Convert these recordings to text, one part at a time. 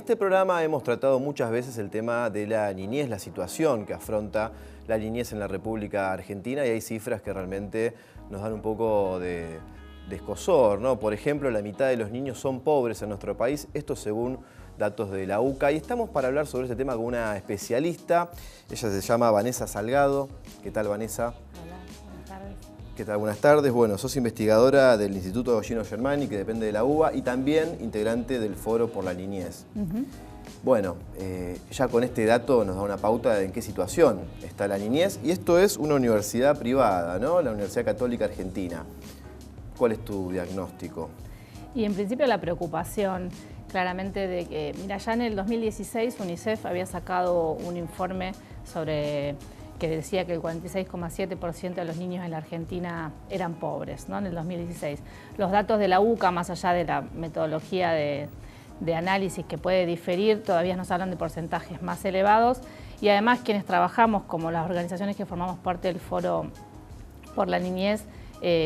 este programa hemos tratado muchas veces el tema de la niñez, la situación que afronta la niñez en la República Argentina, y hay cifras que realmente nos dan un poco de escozor, ¿no? Por ejemplo, la mitad de los niños son pobres en nuestro país, esto según datos de la UCA, y estamos para hablar sobre este tema con una especialista. Ella se llama Vanessa Salgado. ¿Qué tal, Vanessa? Hola, buenas tardes. ¿Qué tal? Buenas tardes. Bueno, sos investigadora del Instituto Gino Germani, que depende de la UBA, y también integrante del Foro por la Niñez. Bueno, ya con este dato nos da una pauta de en qué situación está la niñez, y esto es una universidad privada, ¿no? La Universidad Católica Argentina. ¿Cuál es tu diagnóstico? Y en principio la preocupación, claramente, de que, mira, ya en el 2016 UNICEF había sacado un informe sobre que decía que el 46,7% de los niños en la Argentina eran pobres, ¿no? En el 2016. Los datos de la UCA, más allá de la metodología de análisis que puede diferir, todavía nos hablan de porcentajes más elevados, y además quienes trabajamos, como las organizaciones que formamos parte del Foro por la Niñez,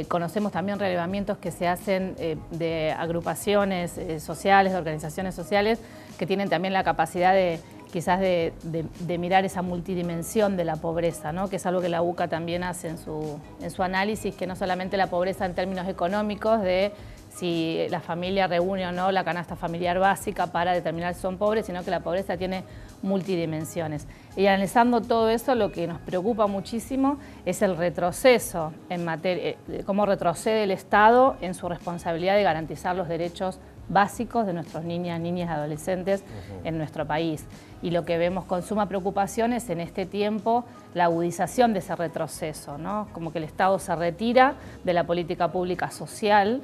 conocemos también relevamientos que se hacen de agrupaciones sociales, de organizaciones sociales, que tienen también la capacidad de quizás de mirar esa multidimensión de la pobreza, ¿no? Que es algo que la UCA también hace en su análisis, que no solamente la pobreza en términos económicos, de si la familia reúne o no la canasta familiar básica para determinar si son pobres, sino que la pobreza tiene multidimensiones. Y analizando todo eso, lo que nos preocupa muchísimo es el retroceso en materia, cómo retrocede el Estado en su responsabilidad de garantizar los derechos básicos de nuestros niñas y adolescentes en nuestro país. Y lo que vemos con suma preocupación es en este tiempo la agudización de ese retroceso, ¿no? Como que el Estado se retira de la política pública social,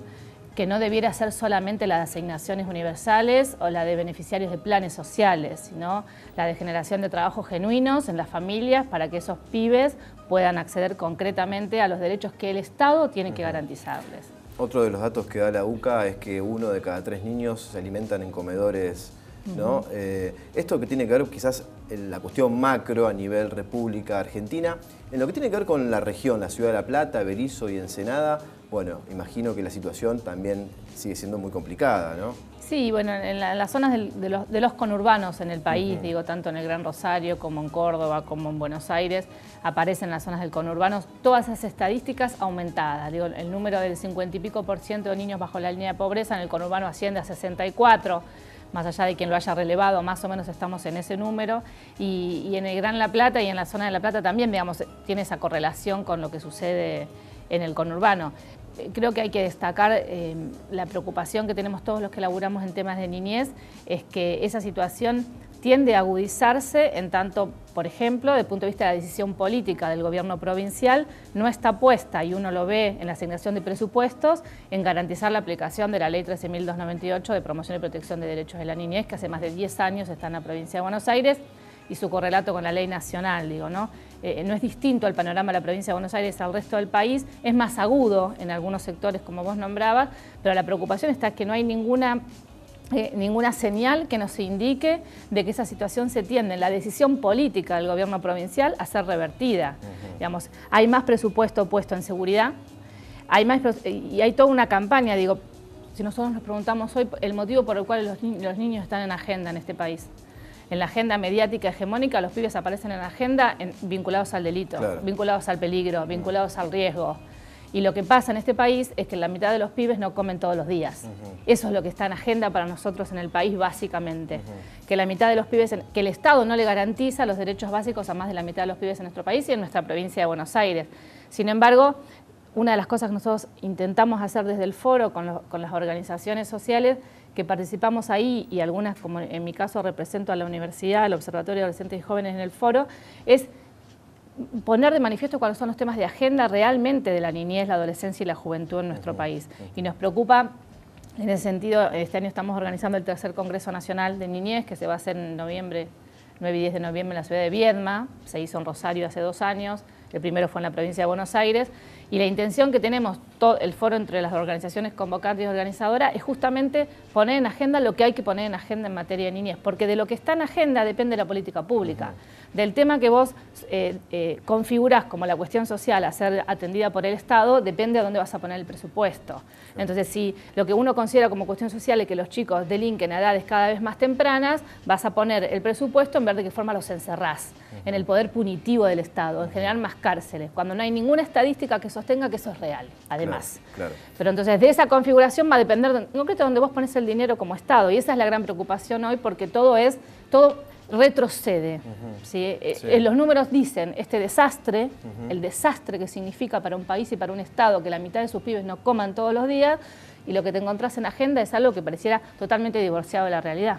que no debiera ser solamente la de asignaciones universales o la de beneficiarios de planes sociales, sino la de generación de trabajos genuinos en las familias para que esos pibes puedan acceder concretamente a los derechos que el Estado tiene que garantizarles. Otro de los datos que da la UCA es que 1 de cada 3 niños se alimentan en comedores, ¿no? Esto que tiene que ver quizás en la cuestión macro a nivel República Argentina, en lo que tiene que ver con la región, la ciudad de La Plata, Berisso y Ensenada, bueno, imagino que la situación también sigue siendo muy complicada, ¿no? Sí, bueno, en las zonas de los conurbanos en el país, digo, tanto en el Gran Rosario como en Córdoba, como en Buenos Aires, aparecen las zonas del conurbano todas esas estadísticas aumentadas. Digo, el número del 50 y pico % de niños bajo la línea de pobreza en el conurbano asciende a 64%. Más allá de quien lo haya relevado, más o menos estamos en ese número, y en el Gran La Plata y en la zona de La Plata también, digamos, tiene esa correlación con lo que sucede en el conurbano. Creo que hay que destacar la preocupación que tenemos todos los que laburamos en temas de niñez, es que esa situación tiende a agudizarse en tanto, por ejemplo, desde el punto de vista de la decisión política del gobierno provincial, no está puesta, y uno lo ve en la asignación de presupuestos, en garantizar la aplicación de la Ley 13.298 de promoción y protección de derechos de la niñez, que hace más de 10 años está en la provincia de Buenos Aires, y su correlato con la ley nacional, digo, ¿no? No es distinto el panorama de la provincia de Buenos Aires al resto del país, es más agudo en algunos sectores, como vos nombrabas, pero la preocupación está que no hay ninguna señal que nos indique de que esa situación se tiende en la decisión política del gobierno provincial a ser revertida. Digamos, hay más presupuesto puesto en seguridad, y hay toda una campaña, digo, si nosotros nos preguntamos hoy el motivo por el cual los niños están en agenda en este país. En la agenda mediática hegemónica, los pibes aparecen en la agenda vinculados al delito, claro, vinculados al peligro, vinculados al riesgo. Y lo que pasa en este país es que la mitad de los pibes no comen todos los días. Eso es lo que está en agenda para nosotros en el país, básicamente. Que la mitad de los pibes, que el Estado no le garantiza los derechos básicos a más de la mitad de los pibes en nuestro país y en nuestra provincia de Buenos Aires. Sin embargo, una de las cosas que nosotros intentamos hacer desde el foro con las organizaciones sociales que participamos ahí, y algunas, como en mi caso represento a la universidad, al Observatorio de Adolescentes y Jóvenes en el foro, es poner de manifiesto cuáles son los temas de agenda realmente de la niñez, la adolescencia y la juventud en nuestro país. Y nos preocupa, en ese sentido, este año estamos organizando el tercer Congreso Nacional de Niñez, que se va a hacer en noviembre, 9 y 10 de noviembre en la ciudad de Viedma, se hizo en Rosario hace 2 años, el primero fue en la provincia de Buenos Aires, Y la intención que tenemos, todo el foro entre las organizaciones convocantes y organizadoras, es justamente poner en agenda lo que hay que poner en agenda en materia de niñez, porque de lo que está en agenda depende la política pública. Del tema que vos configurás como la cuestión social a ser atendida por el Estado, depende a dónde vas a poner el presupuesto. Entonces, si lo que uno considera como cuestión social es que los chicos delinquen a edades cada vez más tempranas, vas a poner el presupuesto en ver de qué forma los encerrás, en el poder punitivo del Estado, en generar más cárceles, cuando no hay ninguna estadística que sostenga que eso es real, además. Claro. Pero entonces de esa configuración va a depender, en concreto, donde vos pones el dinero como Estado, y esa es la gran preocupación hoy, porque todo retrocede. ¿Sí? Los números dicen este desastre, el desastre que significa para un país y para un Estado que la mitad de sus pibes no coman todos los días, y lo que te encontrás en agenda es algo que pareciera totalmente divorciado de la realidad.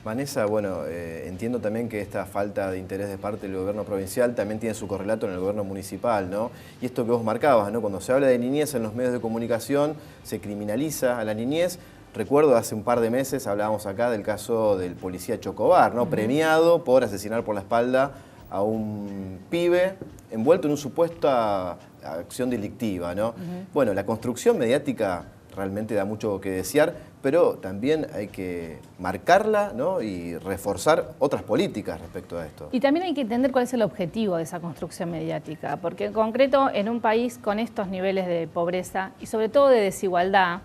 Vanessa, bueno, entiendo también que esta falta de interés de parte del gobierno provincial también tiene su correlato en el gobierno municipal, ¿no? Y esto que vos marcabas, ¿no? Cuando se habla de niñez en los medios de comunicación, se criminaliza a la niñez. Recuerdo hace un par de meses hablábamos acá del caso del policía Chocobar, ¿no? Premiado por asesinar por la espalda a un pibe envuelto en una supuesta acción delictiva, ¿no? Bueno, la construcción mediática realmente da mucho que desear, pero también hay que marcarla, ¿no? Y reforzar otras políticas respecto a esto. Y también hay que entender cuál es el objetivo de esa construcción mediática, porque en concreto en un país con estos niveles de pobreza y sobre todo de desigualdad,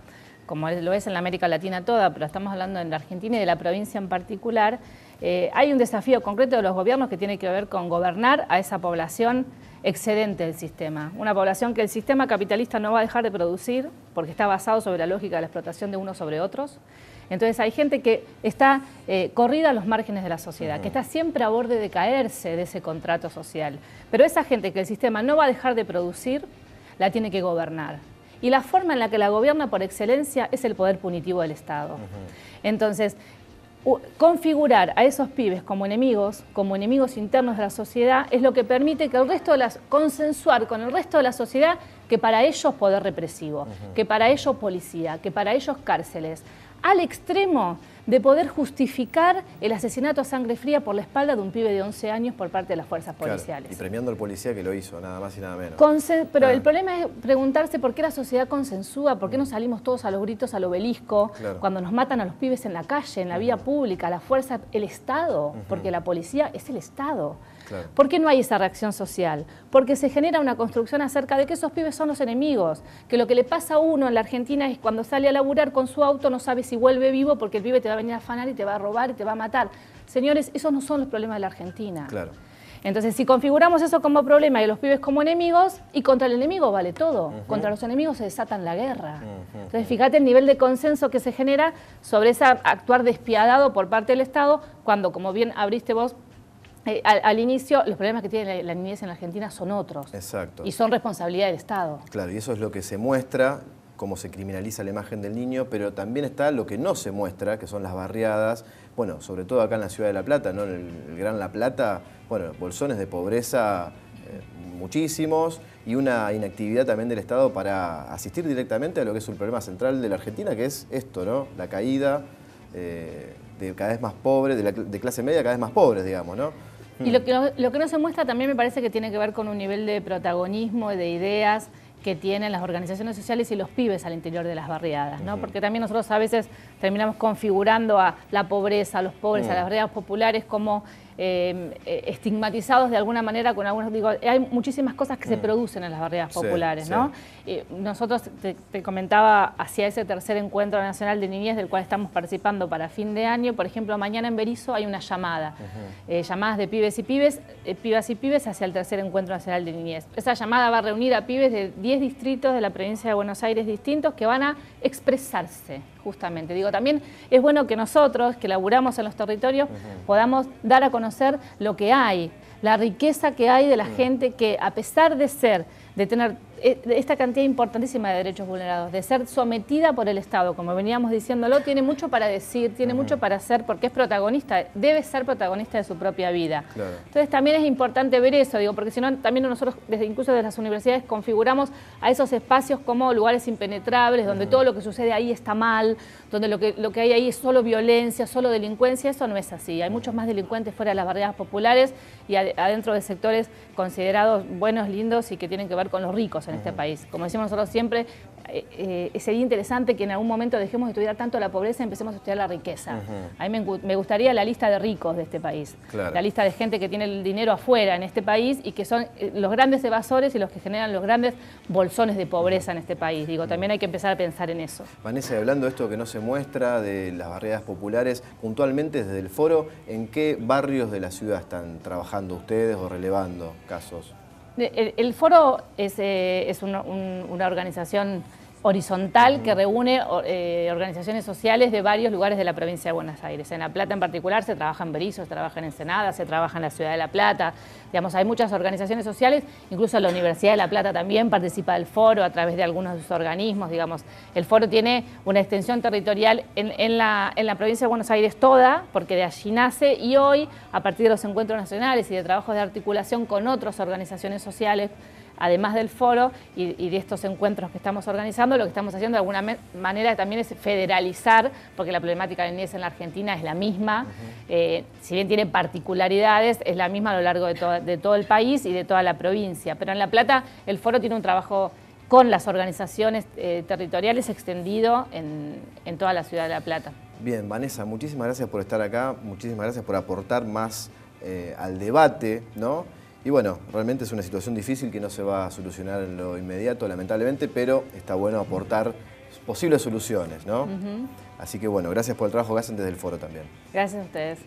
como lo es en la América Latina toda, pero estamos hablando en la Argentina y de la provincia en particular, hay un desafío concreto de los gobiernos que tiene que ver con gobernar a esa población excedente del sistema. Una población que el sistema capitalista no va a dejar de producir porque está basado sobre la lógica de la explotación de unos sobre otros. Entonces hay gente que está corrida a los márgenes de la sociedad, que está siempre a borde de caerse de ese contrato social. Pero esa gente que el sistema no va a dejar de producir, la tiene que gobernar. Y la forma en la que la gobierna por excelencia es el poder punitivo del Estado. Entonces, configurar a esos pibes como enemigos internos de la sociedad, es lo que permite que consensuar con el resto de la sociedad que para ellos poder represivo, que para ellos policía, que para ellos cárceles, al extremo de poder justificar el asesinato a sangre fría por la espalda de un pibe de 11 años por parte de las fuerzas policiales. Claro, y premiando al policía que lo hizo, nada más y nada menos. Pero el problema es preguntarse por qué la sociedad consensúa, por qué no salimos todos a los gritos, al obelisco, cuando nos matan a los pibes en la calle, en la vía pública, la fuerza, el Estado, porque la policía es el Estado. Claro. ¿Por qué no hay esa reacción social? Porque se genera una construcción acerca de que esos pibes son los enemigos, que lo que le pasa a uno en la Argentina es cuando sale a laburar con su auto no sabe si vuelve vivo porque el pibe te va a venir a afanar y te va a robar y te va a matar. Señores, esos no son los problemas de la Argentina. Claro. Entonces, si configuramos eso como problema y los pibes como enemigos, y contra el enemigo vale todo, contra los enemigos se desatan la guerra. Entonces, fíjate el nivel de consenso que se genera sobre ese actuar despiadado por parte del Estado, cuando, como bien abriste vos, al inicio, los problemas que tiene la niñez en la Argentina son otros. Exacto. Y son responsabilidad del Estado. Claro, y eso es lo que se muestra, cómo se criminaliza la imagen del niño, pero también está lo que no se muestra, que son las barriadas, bueno, sobre todo acá en la ciudad de La Plata, ¿no? En el Gran La Plata, bueno, bolsones de pobreza muchísimos, y una inactividad también del Estado para asistir directamente a lo que es un problema central de la Argentina, que es esto, ¿no? La caída de cada vez más pobres, de clase media cada vez más pobres, digamos, ¿no? Y lo que no se muestra también me parece que tiene que ver con un nivel de protagonismo, de ideas que tienen las organizaciones sociales y los pibes al interior de las barriadas, ¿no? Porque también nosotros a veces terminamos configurando a la pobreza, a los pobres, a las barriadas populares como estigmatizados de alguna manera con algunos, digo, hay muchísimas cosas que se producen en las barriadas populares, ¿no? Nosotros, te comentaba, hacia ese tercer encuentro nacional de niñez del cual estamos participando para fin de año, por ejemplo, mañana en Berisso hay una llamada, llamadas de pibas y pibes hacia el tercer encuentro nacional de niñez. Esa llamada va a reunir a pibes de 10 distritos de la provincia de Buenos Aires distintos que van a expresarse, justamente. Digo, también es bueno que nosotros, que laburamos en los territorios, podamos dar a conocer lo que hay, la riqueza que hay de la gente que, a pesar de tener esta cantidad importantísima de derechos vulnerados, de ser sometida por el Estado, como veníamos diciéndolo, tiene mucho para decir, tiene mucho para hacer, porque es protagonista, debe ser protagonista de su propia vida. Claro. Entonces también es importante ver eso, digo, porque si no, también nosotros, incluso desde las universidades, configuramos a esos espacios como lugares impenetrables, donde todo lo que sucede ahí está mal, donde lo que hay ahí es solo violencia, solo delincuencia. Eso no es así. Hay muchos más delincuentes fuera de las barriadas populares y adentro de sectores considerados buenos, lindos y que tienen que ver con los ricos en este país. Como decimos nosotros siempre, sería interesante que en algún momento dejemos de estudiar tanto la pobreza y empecemos a estudiar la riqueza. A mí me gustaría la lista de ricos de este país, la lista de gente que tiene el dinero afuera en este país y que son los grandes evasores y los que generan los grandes bolsones de pobreza en este país. Digo, también hay que empezar a pensar en eso. Vanessa, hablando de esto que no se muestra, de las barriadas populares, puntualmente desde el foro, ¿en qué barrios de la ciudad están trabajando ustedes o relevando casos? El foro es una organización horizontal que reúne organizaciones sociales de varios lugares de la provincia de Buenos Aires. En La Plata en particular se trabaja en Berizo, se trabaja en Ensenada, se trabaja en la ciudad de La Plata. Digamos, hay muchas organizaciones sociales, incluso la Universidad de La Plata también participa del foro a través de algunos de sus organismos. Digamos, el foro tiene una extensión territorial en la provincia de Buenos Aires toda, porque de allí nace, y hoy, a partir de los encuentros nacionales y de trabajos de articulación con otras organizaciones sociales, además del foro y de estos encuentros que estamos organizando, lo que estamos haciendo de alguna manera también es federalizar, porque la problemática de la niñez en la Argentina es la misma, si bien tiene particularidades, es la misma a lo largo de todo el país y de toda la provincia. Pero en La Plata el foro tiene un trabajo con las organizaciones territoriales extendido en toda la ciudad de La Plata. Bien, Vanessa, muchísimas gracias por estar acá, muchísimas gracias por aportar más al debate, ¿no? Y bueno, realmente es una situación difícil que no se va a solucionar en lo inmediato, lamentablemente, pero está bueno aportar posibles soluciones, ¿no? Así que bueno, gracias por el trabajo que hacen desde el foro también. Gracias a ustedes.